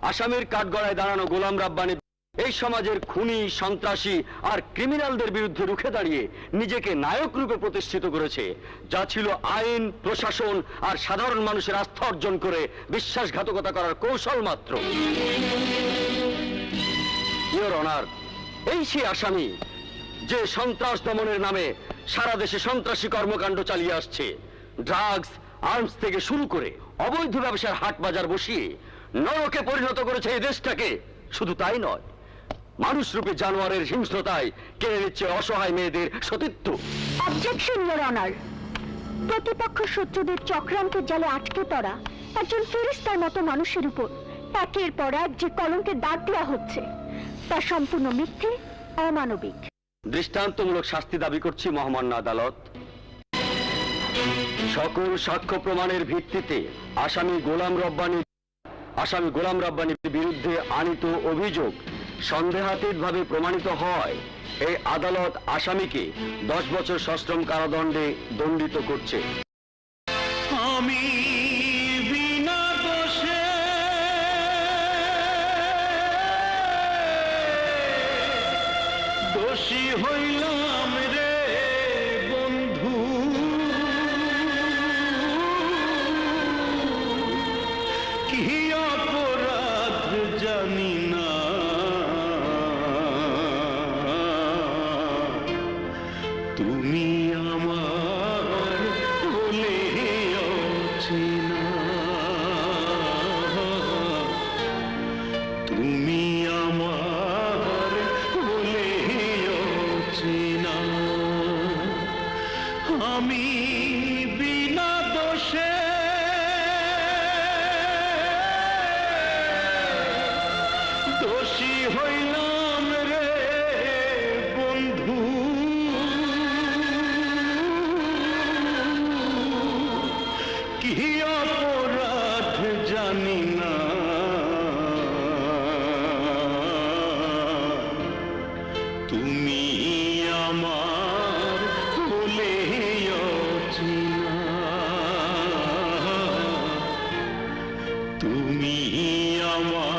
আসামির কাঠগড়ায় দাঁড়ানো গোলাম রাব্বানী এই সমাজের খুনি, সন্ত্রাসী আর ক্রিমিনালদের বিরুদ্ধে রুখে দাঁড়িয়ে নিজেকে নায়ক রূপে প্রতিষ্ঠিত করেছে, যা ছিল আইন, প্রশাসন আর সাধারণ মানুষের আস্থা অর্জন করে বিশ্বাসঘাতকতা করার কৌশল মাত্র। ইওর অনার, এই সেই আসামি যে সন্ত্রাস দমনের নামে সারা দেশে সন্ত্রাসী কর্মকাণ্ড চালিয়ে আসছে। ড্রাগস, আর্মস থেকে শুরু করে অবৈধ ব্যবসার হাট বাজার বসিয়ে নরকে পরিণত করেছে এই দেশটাকে। শুধু তাই নয়, মানুষরূপী জানোয়ারের হিংস্রতায় কেড়ে নিচ্ছে অসহায় মেয়েদের সতীত্ব। অবজেকশন ইওর অনার, প্রতিপক্ষ শত্রুদের চক্রান্তের জালে আটকে পড়া একজন ফেরেশতার মতো মানুষের উপর একের পর এক যে কলঙ্কের দাগ দেওয়া হচ্ছে তা সম্পূর্ণ মিথ্যে, অমানবিক। দৃষ্টান্তমূলক শাস্তি দাবি করছি মহামান্য আদালত। সকল সাক্ষ্য প্রমাণের ভিত্তিতে আসামি গোলাম রাব্বানীর বিরুদ্ধে আনিত অভিযোগ সন্দেহাতীতভাবে প্রমাণিত হয়, এই আদালত আসামিকে 10 বছর সশ্রম কারাদণ্ডে দণ্ডিত করছে। আমি বিনা দোষে দোষী হইলাম রে বন্ধু, কি অপরাধ জানি না, তুমি আমার বলে অচেনা, তুমি আমার বলে অচেনা, আমি বিনা দোষে দোষী হইলাম রে বন্ধু, কি অপরাধ জানি না, তুমি আমার বলে অচেনা, তুমি আমার